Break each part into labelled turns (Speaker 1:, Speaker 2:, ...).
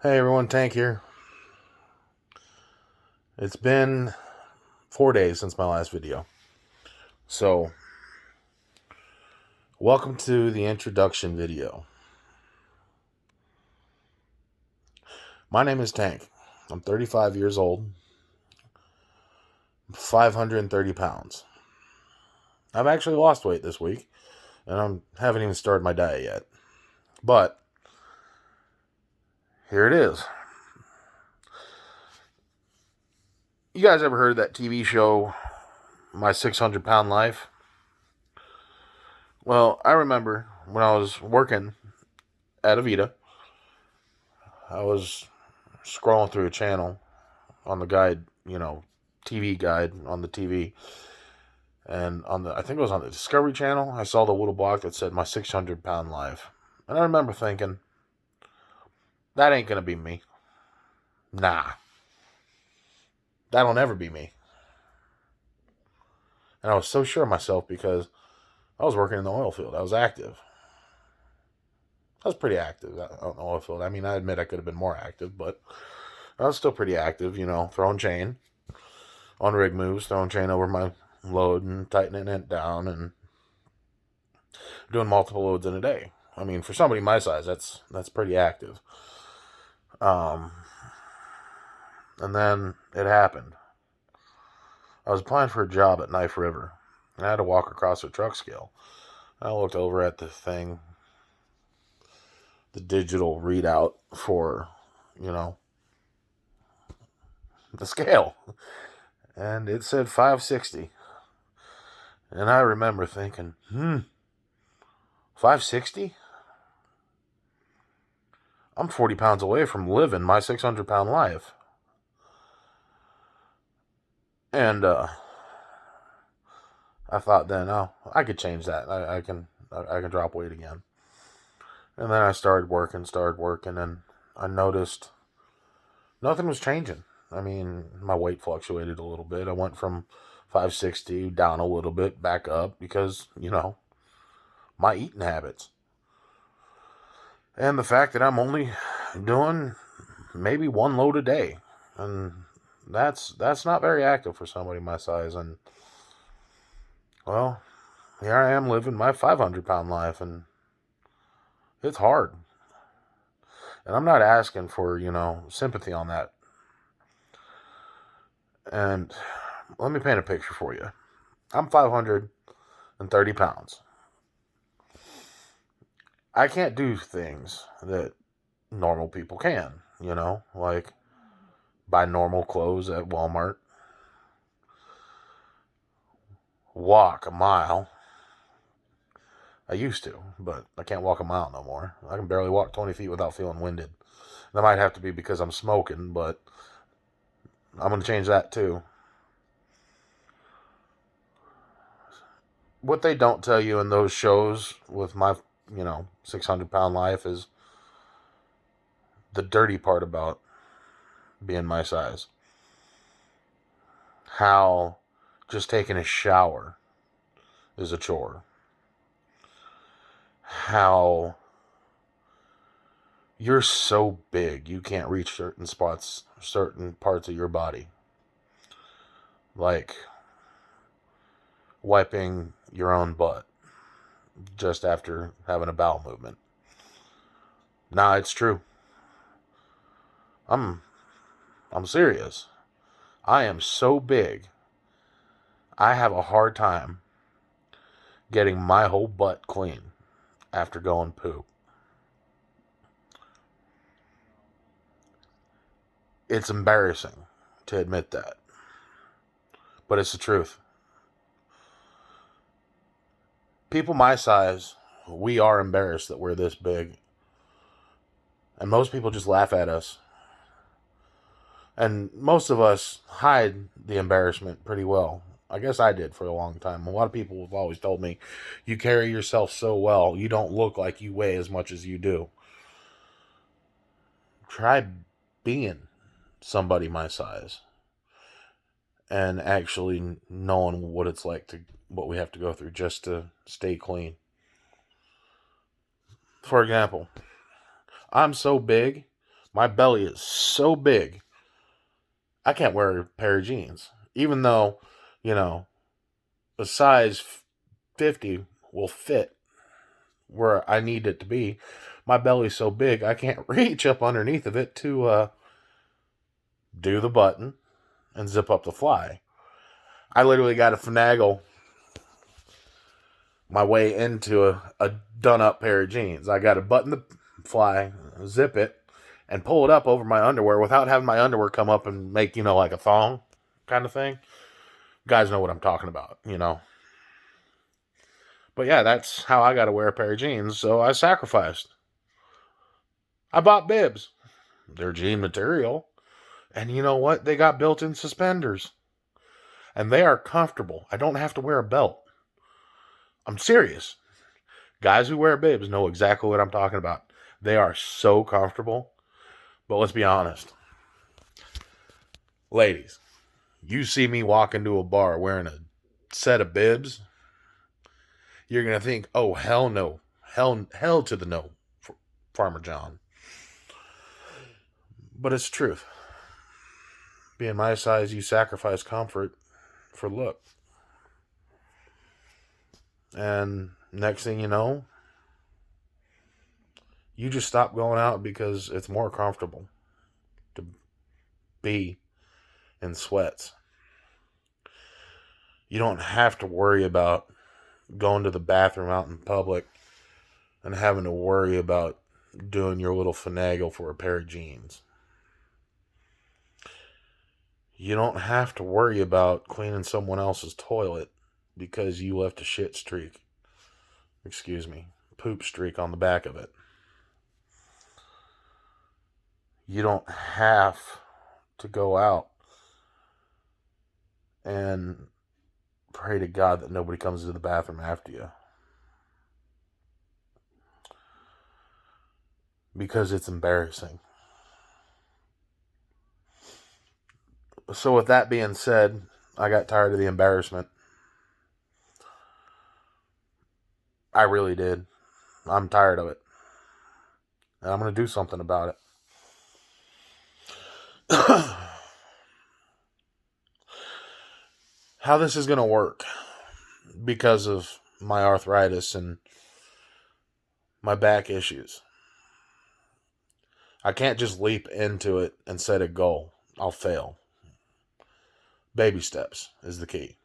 Speaker 1: Hey everyone, Tank here. It's been 4 days since my last video. So, welcome to the introduction video. My name is Tank. I'm 35 years old, 530 pounds. I've actually lost weight this week, and I haven't even started my diet yet. But, here it is. You guys ever heard of that TV show, My 600 Pound Life? Well, I remember when I was working at Avita, I was scrolling through a channel on the guide, TV guide on the TV. And I think it was on the Discovery Channel, I saw the little block that said My 600 Pound Life. And I remember thinking, that ain't going to be me. Nah. That'll never be me. And I was so sure of myself because I was working in the oil field. I was active. I was pretty active out in the oil field. I mean, I admit I could have been more active, but I was still pretty active, throwing chain on rig moves, throwing chain over my load and tightening it down and doing multiple loads in a day. I mean, for somebody my size, that's pretty active. And then it happened. I was applying for a job at Knife River, and I had to walk across a truck scale. I looked over at the thing, the digital readout for, the scale, and it said 560. And I remember thinking, 560? I'm 40 pounds away from living my 600 pound life. And I thought then, I could change that. I can drop weight again. And then I started working, and I noticed nothing was changing. I mean, my weight fluctuated a little bit. I went from 560 down a little bit, back up, because, my eating habits. And the fact that I'm only doing maybe one load a day. And that's not very active for somebody my size. And, well, here I am living my 500 pound life, and it's hard. And I'm not asking for, sympathy on that. And let me paint a picture for you. I'm 530 pounds. I can't do things that normal people can, like buy normal clothes at Walmart, walk a mile. I used to, but I can't walk a mile no more. I can barely walk 20 feet without feeling winded. That might have to be because I'm smoking, but I'm going to change that too. What they don't tell you in those shows with my, 600 pound life is the dirty part about being my size. How just taking a shower is a chore. How you're so big you can't reach certain spots, certain parts of your body. Like wiping your own butt just after having a bowel movement. Nah, it's true. I'm serious. I am so big, I have a hard time getting my whole butt clean after going poop. It's embarrassing to admit that, but it's the truth. People my size, we are embarrassed that we're this big. And most people just laugh at us. And most of us hide the embarrassment pretty well. I guess I did for a long time. A lot of people have always told me, you carry yourself so well, you don't look like you weigh as much as you do. Try being somebody my size and actually knowing what it's like what we have to go through just to stay clean. For example, I'm so big My belly is so big, I can't wear a pair of jeans. Even though, you know, a size 50 will fit where I need it to be. My belly's so big, I can't reach up underneath of it to do the button and zip up the fly. I literally got to finagle my way into a done up pair of jeans. I got to button the fly, zip it, and pull it up over my underwear without having my underwear come up and make, like a thong kind of thing. You guys know what I'm talking about. But yeah, that's how I got to wear a pair of jeans, so I sacrificed. I bought bibs. They're jean material. And you know what? They got built in suspenders. And they are comfortable. I don't have to wear a belt. I'm serious. Guys who wear bibs know exactly what I'm talking about. They are so comfortable. But let's be honest. Ladies, you see me walk into a bar wearing a set of bibs, you're going to think, oh, hell no. Hell to the no, Farmer John. But it's truth. Being my size, you sacrifice comfort for look. And next thing you know, you just stop going out because it's more comfortable to be in sweats. You don't have to worry about going to the bathroom out in public and having to worry about doing your little finagle for a pair of jeans. You don't have to worry about cleaning someone else's toilet because you left a shit streak. Poop streak on the back of it. You don't have to go out and pray to God that nobody comes to the bathroom after you. Because it's embarrassing. So with that being said, I got tired of the embarrassment. I really did. I'm tired of it. And I'm going to do something about it. How this is going to work, because of my arthritis and my back issues. I can't just leap into it and set a goal. I'll fail. Baby steps is the key.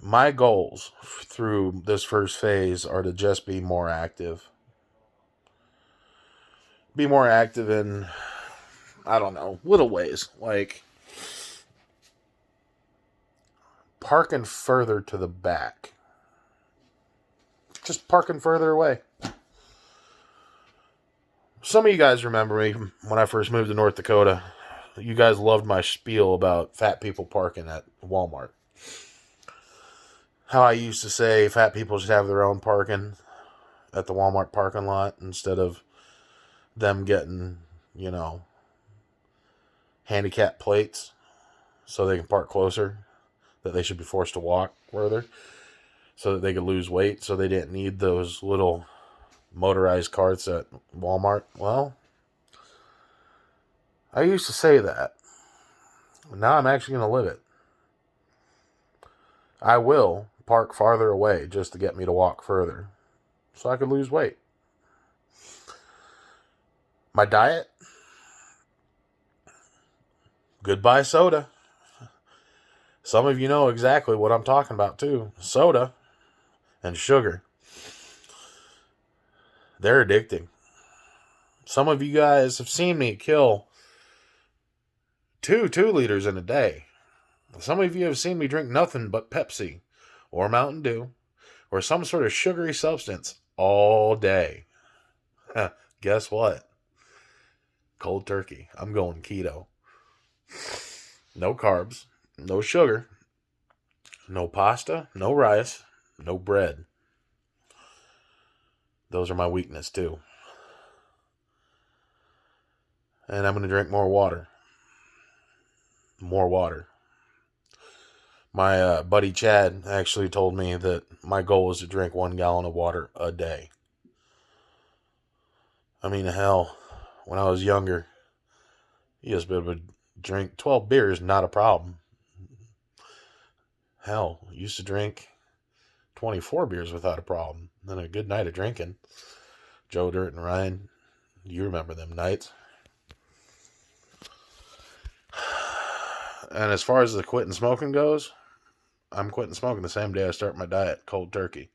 Speaker 1: My goals through this first phase are to just be more active. Be more active in, I don't know, little ways. Like parking further to the back. Just parking further away. Some of you guys remember me when I first moved to North Dakota. You guys loved my spiel about fat people parking at Walmart. How I used to say fat people should have their own parking at the Walmart parking lot instead of them getting, handicap plates so they can park closer, that they should be forced to walk further so that they could lose weight, so they didn't need those little motorized carts at Walmart. Well, I used to say that. Now I'm actually going to live it. I will park farther away just to get me to walk further so I could lose weight. My diet? Goodbye soda. Some of you know exactly what I'm talking about too. Soda and sugar. They're addicting. Some of you guys have seen me kill 2 liters in a day. Some of you have seen me drink nothing but Pepsi or Mountain Dew or some sort of sugary substance all day. Guess what? Cold turkey. I'm going keto. No carbs, no sugar, no pasta, no rice, no bread. Those are my weakness too. And I'm going to drink more water. More water. My buddy Chad actually told me that my goal is to drink 1 gallon of water a day. I mean, hell, when I was younger, you just be able to drink 12 beers, not a problem. Hell, used to drink 24 beers without a problem. Then a good night of drinking. Joe Dirt and Ryan, you remember them nights. And as far as the quitting smoking goes, I'm quitting smoking the same day I start my diet, cold turkey.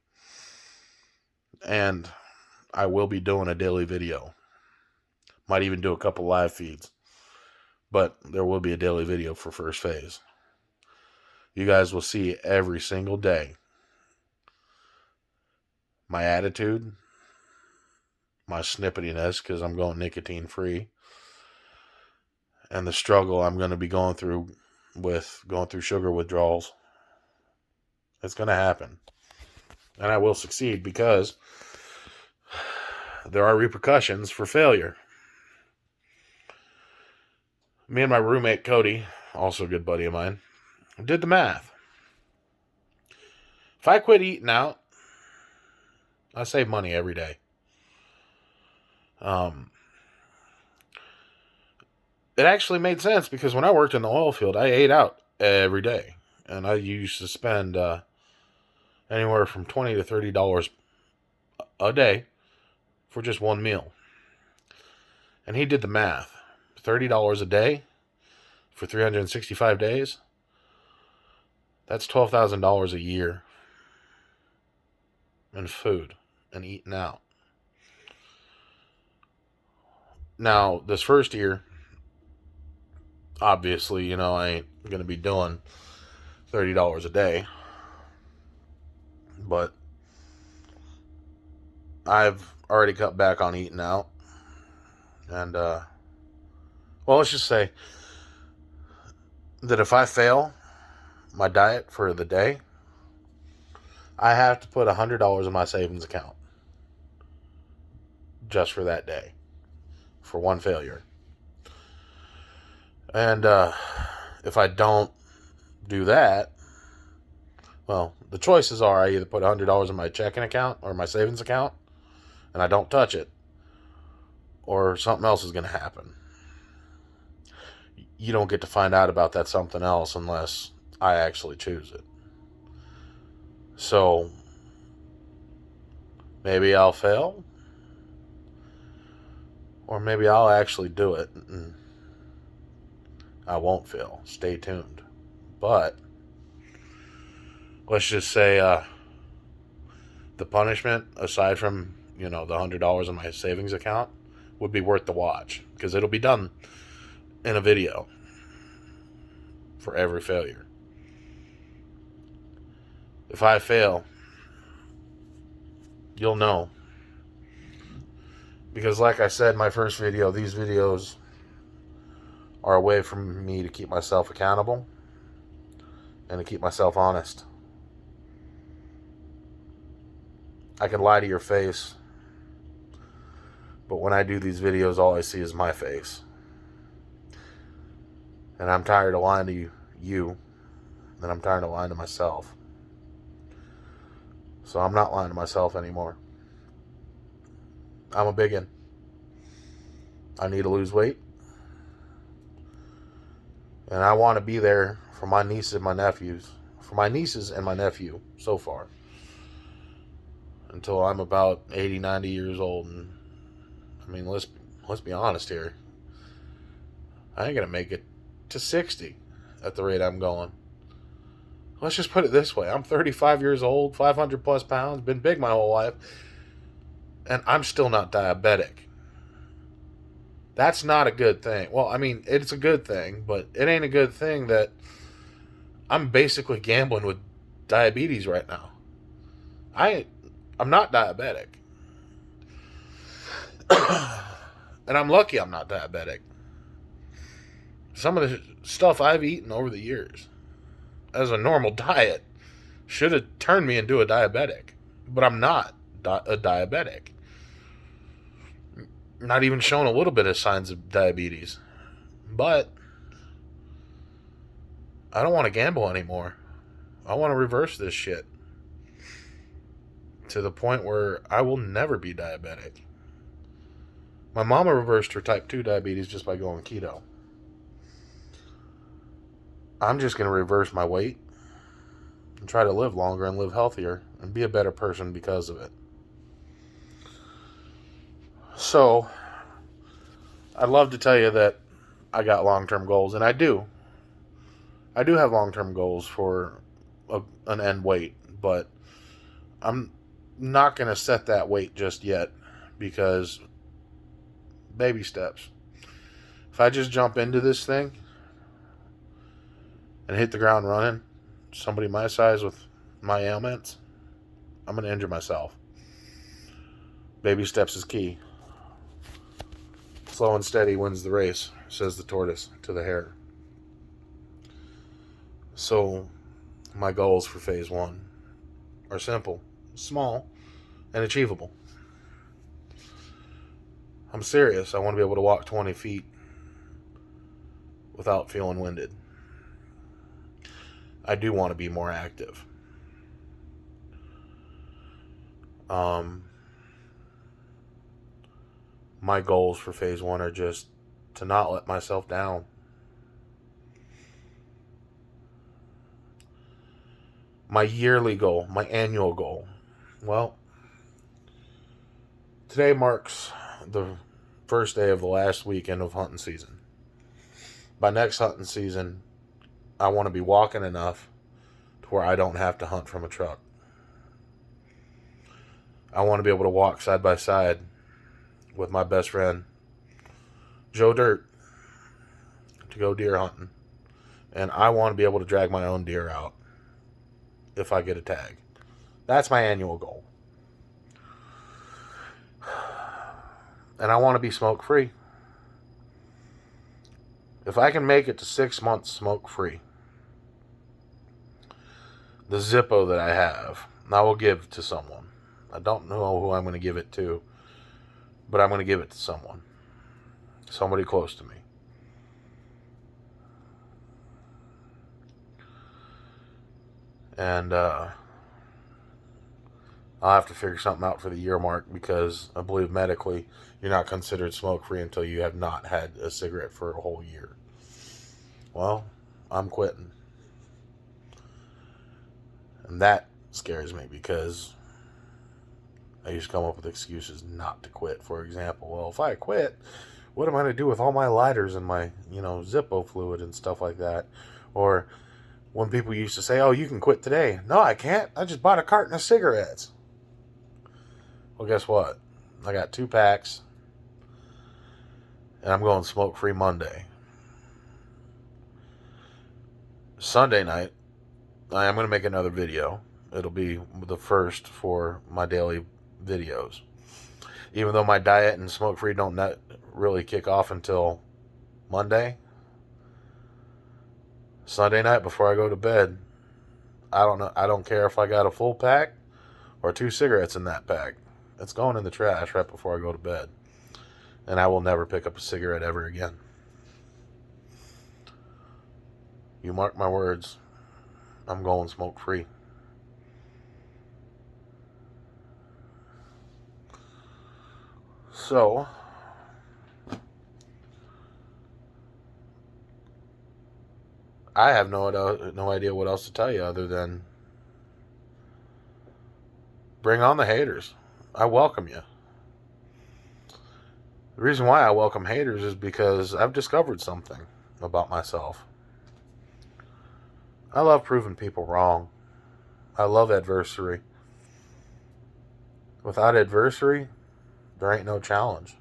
Speaker 1: And I will be doing a daily video. Might even do a couple live feeds. But there will be a daily video for first phase. You guys will see every single day my attitude, my snippetiness, because I'm going nicotine free, and the struggle I'm going to be going through with going through sugar withdrawals. It's going to happen. And I will succeed because there are repercussions for failure. Me and my roommate Cody, also a good buddy of mine, did the math. If I quit eating out, I save money every day. It actually made sense because when I worked in the oil field, I ate out every day. And I used to spend anywhere from $20 to $30 a day for just one meal. And he did the math. $30 a day for 365 days. That's $12,000 a year in food and eating out. Now, this first year, obviously, I ain't going to be doing $30 a day. But I've already cut back on eating out. And, well, let's just say that if I fail my diet for the day, I have to put $100 in my savings account just for that day, for one failure. And if I don't do that, well, the choices are I either put $100 in my checking account or my savings account and I don't touch it, or something else is going to happen. You don't get to find out about that something else unless I actually choose it. So maybe I'll fail, or maybe I'll actually do it and I won't fail. Stay tuned. But let's just say the punishment, aside from the $100 in my savings account, would be worth the watch, because it'll be done in a video for every failure. If I fail, you'll know. Because like I said in my first video, these videos are a way for me to keep myself accountable and to keep myself honest. I can lie to your face, but when I do these videos, all I see is my face. And I'm tired of lying to you, and I'm tired of lying to myself. So I'm not lying to myself anymore. I'm a biggin. I need to lose weight. And I want to be there for my nieces and my nephews. For my nieces and my nephew so far. Until I'm about 80, 90 years old. And I mean, let's be honest here. I ain't going to make it to 60 at the rate I'm going. Let's just put it this way. I'm 35 years old, 500 plus pounds, been big my whole life, and I'm still not diabetic. That's not a good thing. Well, I mean, it's a good thing, but it ain't a good thing that I'm basically gambling with diabetes right now. I'm not diabetic. And I'm lucky I'm not diabetic. Some of the stuff I've eaten over the years as a normal diet should have turned me into a diabetic. But I'm not a diabetic. Not even showing a little bit of signs of diabetes. But I don't want to gamble anymore. I want to reverse this shit to the point where I will never be diabetic. My mama reversed her type 2 diabetes just by going keto. I'm just going to reverse my weight and try to live longer and live healthier and be a better person because of it. So, I'd love to tell you that I got long-term goals, and I do. I do have long-term goals for an end weight, but I'm not going to set that weight just yet because baby steps. If I just jump into this thing and hit the ground running, somebody my size with my ailments, I'm going to injure myself. Baby steps is key. Slow and steady wins the race, says the tortoise to the hare. So, my goals for phase 1 are simple, small, and achievable. I'm serious. I want to be able to walk 20 feet without feeling winded. I do want to be more active. My goals for phase 1 are just to not let myself down. My yearly goal, my annual goal. Well, today marks the first day of the last weekend of hunting season. By next hunting season, I want to be walking enough to where I don't have to hunt from a truck. I want to be able to walk side by side with my best friend, Joe Dirt, to go deer hunting. And I want to be able to drag my own deer out if I get a tag. That's my annual goal. And I want to be smoke free. If I can make it to 6 months smoke free, the Zippo that I have, I will give to someone. I don't know who I'm going to give it to, but I'm going to give it to someone. Somebody close to me. And I'll have to figure something out for the year mark because I believe medically you're not considered smoke free until you have not had a cigarette for a whole year. Well, I'm quitting. And that scares me because I used to come up with excuses not to quit. For example, well, if I quit, what am I going to do with all my lighters and my, Zippo fluid and stuff like that? Or when people used to say, oh, you can quit today. No, I can't. I just bought a carton of cigarettes. Well, guess what? I got 2 packs, and I'm going smoke-free Monday. Sunday night, I am going to make another video. It'll be the first for my daily videos. Even though my diet and smoke-free don't really kick off until Monday, Sunday night before I go to bed, I don't care if I got a full pack or 2 cigarettes in that pack. It's going in the trash right before I go to bed. And I will never pick up a cigarette ever again. You mark my words, I'm going smoke-free. So, I have no idea what else to tell you other than bring on the haters. I welcome you. The reason why I welcome haters is because I've discovered something about myself. I love proving people wrong. I love adversity. Without adversity, there ain't no challenge.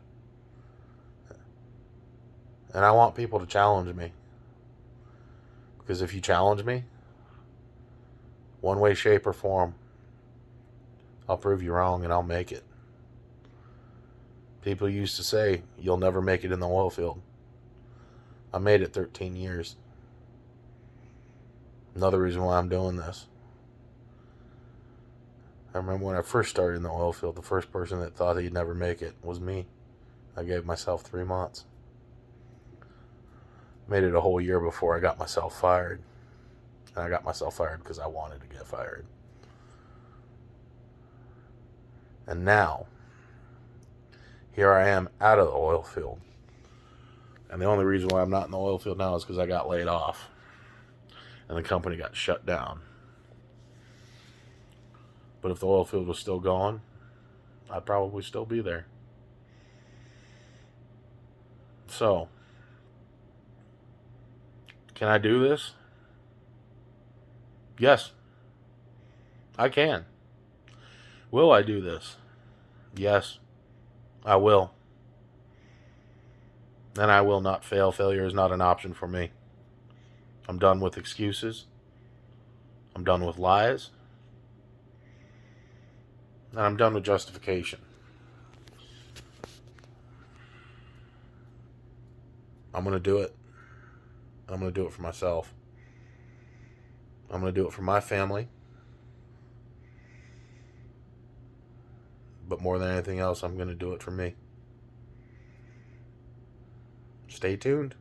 Speaker 1: And I want people to challenge me. Because if you challenge me, one way, shape, or form, I'll prove you wrong and I'll make it. People used to say, you'll never make it in the oil field. I made it 13 years. Another reason why I'm doing this. I remember when I first started in the oil field, the first person that thought he'd never make it was me. I gave myself 3 months. Made it a whole year before I got myself fired. And I got myself fired because I wanted to get fired. And now, here I am out of the oil field. And the only reason why I'm not in the oil field now is because I got laid off. And the company got shut down. But if the oil field was still going, I'd probably still be there. So, can I do this? Yes, I can. Will I do this? Yes, I will. And I will not fail. Failure is not an option for me. I'm done with excuses. I'm done with lies. And I'm done with justification. I'm going to do it. I'm going to do it for myself. I'm going to do it for my family. But more than anything else, I'm going to do it for me. Stay tuned.